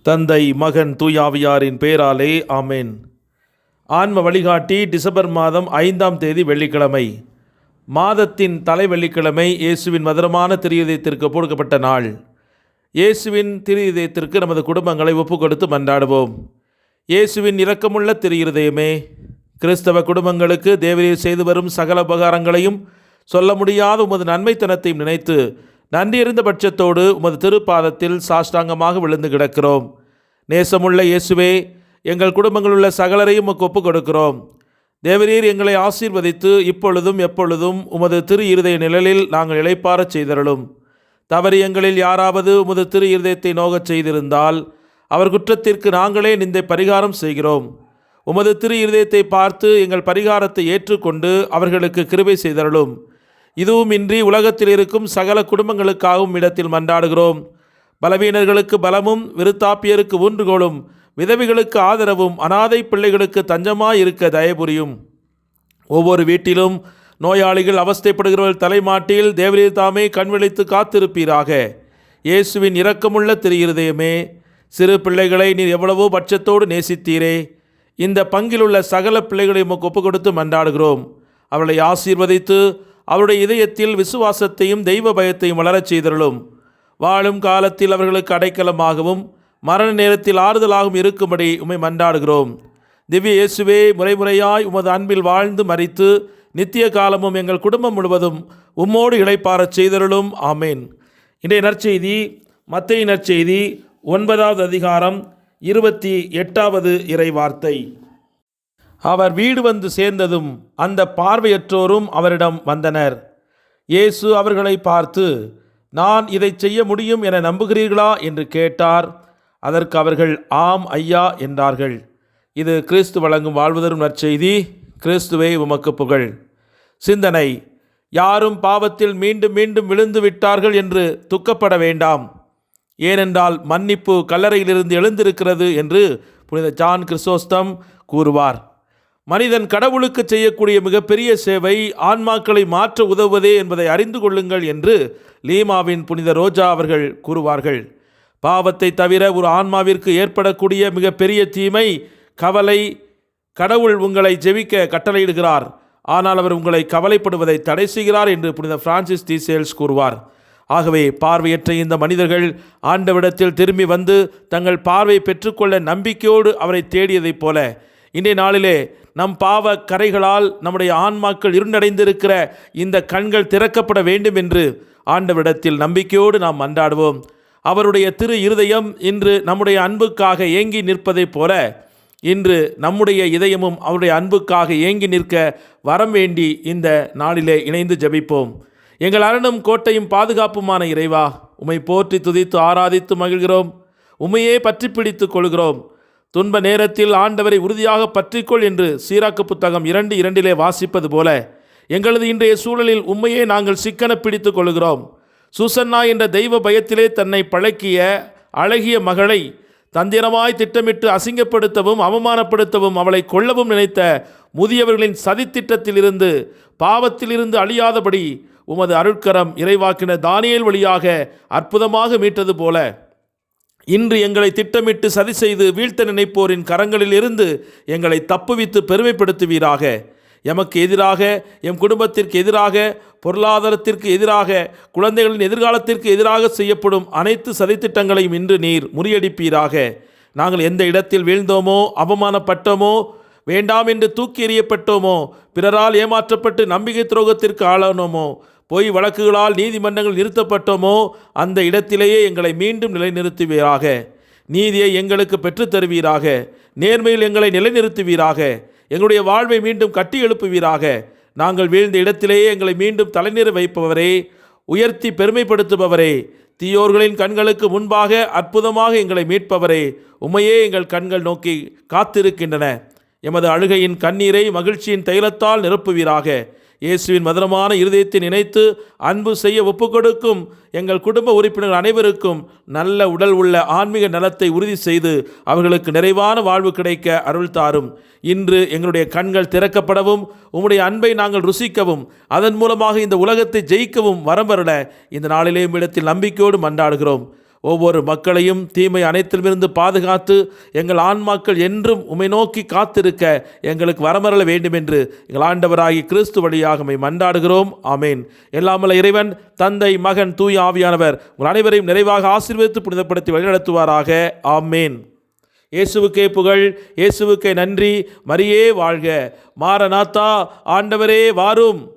தந்தை, மகன், தூயாவியாரின் பெயராலே ஆமேன். ஆன்ம வழிகாட்டி டிசம்பர் மாதம் 5ஆம் தேதி வெள்ளிக்கிழமை. மாதத்தின் தலை வெள்ளிக்கிழமை இயேசுவின் மதுரமான திரு-இதயத்திற்கு கொடுக்கப்பட்ட நாள். இயேசுவின் திரு-இதயத்திற்கு நமது குடும்பங்களை ஒப்புக் கொடுத்து மன்றாடுவோம். இயேசுவின் இரக்கமுள்ள திரு-இதயமே, கிறிஸ்தவ குடும்பங்களுக்கு தேவரீர் செய்து வரும் சகல உபகாரங்களையும் சொல்ல முடியாத உமது நன்மைத்தனத்தையும் நினைத்து நன்றியறிந்த பட்சத்தோடு உமது திருப்பாதத்தில் சாஷ்டாங்கமாக விழுந்து கிடக்கிறோம். நேசமுள்ள இயேசுவே, எங்கள் குடும்பங்கள் உள்ள சகலரையும் உமக்கு ஒப்புக் கொடுக்கிறோம். தேவரீர் எங்களை ஆசீர்வதித்து இப்பொழுதும் எப்பொழுதும் உமது திரு-இருதய நிழலில் நாங்கள் இளைப்பாறச் செய்தருளும். தவறு எங்களில் யாராவது உமது திரு-இருதயத்தை நோகச் செய்திருந்தால் அவர் குற்றத்திற்கு நாங்களே நிந்தை பரிகாரம் செய்கிறோம். உமது திரு-இருதயத்தை பார்த்து எங்கள் பரிகாரத்தை ஏற்றுக்கொண்டு அவர்களுக்கு கிருபை செய்தருளும். இதுவும் இன்றி உலகத்தில் இருக்கும் சகல குடும்பங்களுக்காகவும் இடத்தில் மன்றாடுகிறோம். பலவீனர்களுக்கு பலமும், விருத்தாப்பியருக்கு ஊன்றுகோலும், விதவிகளுக்கு ஆதரவும், அனாதை பிள்ளைகளுக்கு தஞ்சமாயிருக்க தயபுரியும். ஒவ்வொரு வீட்டிலும் நோயாளிகள் அவஸ்தைப்படுகிறவர்கள் தலைமாட்டில் தேவரீர் தாமே கண்விழித்து காத்திருப்பீராக. இயேசுவின் இரக்கமுள்ள திரு-இருதயமே, சிறு பிள்ளைகளை நீர் எவ்வளவோ பட்சத்தோடு நேசித்தீரே. இந்த பங்கிலுள்ள சகல பிள்ளைகளை உமக்கு ஒப்புக் கொடுத்து மன்றாடுகிறோம். அவளை ஆசீர்வதித்து அவருடைய இதயத்தில் விசுவாசத்தையும் தெய்வ பயத்தையும் வளரச் செய்தருளும். வாழும் காலத்தில் அவர்களுக்கு அடைக்கலமாகவும் மரண நேரத்தில் ஆறுதலாகவும் இருக்கும்படி உம்மை மன்றாடுகிறோம். திவ்ய இயேசுவே, முறைமுறையாய் உமது அன்பில் வாழ்ந்து மரித்து நித்திய காலமும் எங்கள் குடும்பம் முழுவதும் உம்மோடு இளைப்பாறச் செய்தருளும். ஆமேன். இன்றைய நற்செய்தி மத்தேயு நற்செய்தி 9வது அதிகாரம் 28வது இறைவார்த்தை. அவர் வீடு வந்து சேர்ந்ததும் அந்த பார்வையற்றோரும் அவரிடம் வந்தனர். இயேசு அவர்களை பார்த்து, நான் இதை செய்ய முடியும் என நம்புகிறீர்களா என்று கேட்டார். அதற்கு அவர்கள் ஆம் ஐயா என்றார்கள். இது கிறிஸ்து வழங்கும் வாழ்வுதரும் நற்செய்தி. கிறிஸ்துவே உமக்கு புகழ். சிந்தனை: யாரும் பாவத்தில் மீண்டும் மீண்டும் விழுந்து விட்டார்கள் என்று துக்கப்பட வேண்டாம். ஏனென்றால் மன்னிப்பு கல்லறையிலிருந்து எழுந்திருக்கிறது என்று புனித ஜான் கிறிசோஸ்தம் கூறுவார். மனிதன் கடவுளுக்கு செய்யக்கூடிய மிகப்பெரிய சேவை ஆன்மாக்களை மாற்ற உதவுவதே என்பதை அறிந்து கொள்ளுங்கள் என்று லீமாவின் புனித ரோஜா அவர்கள் கூறுவார்கள். பாவத்தை தவிர ஒரு ஆன்மாவிற்கு ஏற்படக்கூடிய மிகப்பெரிய தீமை கவலை. கடவுள் உங்களை ஜெபிக்க கட்டளையிடுகிறார், ஆனால் அவர் உங்களை கவலைப்படுவதை தடை செய்கிறார் என்று புனித பிரான்சிஸ் டி சேல்ஸ் கூறுவார். ஆகவே பார்வையற்ற இந்த மனிதர்கள் ஆண்டவரிடத்தில் திரும்பி வந்து தங்கள் பார்வை பெற்றுக்கொள்ள நம்பிக்கையோடு அவரை தேடியதைப் போல இன்றைய நாளிலே நம் பாவ கரைகளால் நம்முடைய ஆன்மாக்கள் இருண்டடைந்திருக்கிற இந்த கண்கள் திறக்கப்பட வேண்டும் என்று ஆண்டவரிடத்தில் நம்பிக்கையோடு நாம் மன்றாடுவோம். அவருடைய திரு-இருதயம் இன்று நம்முடைய அன்புக்காக ஏங்கி நிற்பதைப் போல இன்று நம்முடைய இதயமும் அவருடைய அன்புக்காக ஏங்கி நிற்க வரம் வேண்டி இந்த நாளிலே இணைந்து ஜெபிப்போம். எங்கள் அரணும் கோட்டையும் பாதுகாப்புமான இறைவா, உம்மை போற்றி துதித்து ஆராதித்து மகிழ்கிறோம். உம்மையே பற்றி பிடித்து கொள்கிறோம். துன்ப நேரத்தில் ஆண்டவரை உறுதியாக பற்றிக்கொள் என்று சீராக்கு புத்தகம் 2:2 வாசிப்பது போல எங்களது இன்றைய சூழலில் உம்மையே நாங்கள் சிக்கன பிடித்து கொள்கிறோம். சூசன்னா என்ற தெய்வ பயத்திலே தன்னை பழக்கிய அழகிய மகளை தந்திரமாய் திட்டமிட்டு அசிங்கப்படுத்தவும் அவமானப்படுத்தவும் அவளை கொல்லவும் நினைத்த முதியவர்களின் சதித்திட்டத்திலிருந்து பாவத்திலிருந்து அழியாதபடி உமது அருட்கரம் இறைவாக்கின தானியேல் வழியாக அற்புதமாக மீட்டது போல இன்று எங்களை திட்டமிட்டு சதி செய்து வீழ்த்த நினைப்போரின் கரங்களில் இருந்து எங்களை தப்புவித்து பெருமைப்படுத்துவீராக. எமக்கு எதிராக, எம் குடும்பத்திற்கு எதிராக, பொருளாதாரத்திற்கு எதிராக, குழந்தைகளின் எதிர்காலத்திற்கு எதிராக செய்யப்படும் அனைத்து சதித்திட்டங்களையும் இன்று நீர் முறியடிப்பீராக. நாங்கள் எந்த இடத்தில் வீழ்ந்தோமோ, அவமானப்பட்டோமோ, வேண்டாம் என்று தூக்கி எறியப்பட்டோமோ, பிறரால் ஏமாற்றப்பட்டு நம்பிக்கை துரோகத்திற்கு ஆளானோமோ, பொய் வழக்குகளால் நீதிமன்றங்கள் நிறுத்தப்பட்டோமோ, அந்த இடத்திலேயே எங்களை மீண்டும் நிலைநிறுத்துவீராக. நீதியை எங்களுக்கு பெற்றுத்தருவீராக. நேர்மையில் எங்களை நிலைநிறுத்துவீராக. எங்களுடைய வாழ்வை மீண்டும் கட்டி எழுப்புவீராக. நாங்கள் வீழ்ந்த இடத்திலேயே எங்களை மீண்டும் தலைநிறை வைப்பவரே, உயர்த்தி பெருமைப்படுத்துபவரே, தீயோர்களின் கண்களுக்கு முன்பாக அற்புதமாக எங்களை மீட்பவரே, உம்மையே எங்கள் கண்கள் நோக்கி காத்திருக்கின்றன. எமது அழுகையின் கண்ணீரை மகிழ்ச்சியின் தைலத்தால் நிரப்புவீராக. இயேசுவின் மதுரமான இருதயத்தை நினைத்து அன்பு செய்ய ஒப்புக்கொடுக்கும் எங்கள் குடும்ப உறுப்பினர்கள் அனைவருக்கும் நல்ல உடல் உள்ள ஆன்மீக நலத்தை உறுதி செய்து அவர்களுக்கு நிறைவான வாழ்வு கிடைக்க அருள் தாரும். இன்று எங்களுடைய கண்கள் திறக்கப்படவும் உம்முடைய அன்பை நாங்கள் ருசிக்கவும் அதன் மூலமாக இந்த உலகத்தை ஜெயிக்கவும் வரம்பருள இந்த நாளிலே இடத்தில் நம்பிக்கையோடு மன்றாடுகிறோம். ஒவ்வொரு மக்களையும் தீமை அனைத்திலுமிருந்து பாதுகாத்து எங்கள் ஆன்மாக்கள் என்றும் உம்மை நோக்கி காத்திருக்க எங்களுக்கு வரமரல வேண்டும் என்று எங்கள் ஆண்டவராகிய கிறிஸ்து வழியாக உம்மை மன்றாடுகிறோம். ஆமேன். எல்லாமல்ல இறைவன் தந்தை, மகன், தூய ஆவியானவர் உங்கள் அனைவரையும் நிறைவாக ஆசீர்வதித்து புனிதப்படுத்தி வழிநடத்துவாராக. ஆமேன். இயேசுவுக்கே புகழ், இயேசுவுக்கே நன்றி. மரியே வாழ்க. மாரநாத்தா, ஆண்டவரே வாரும்.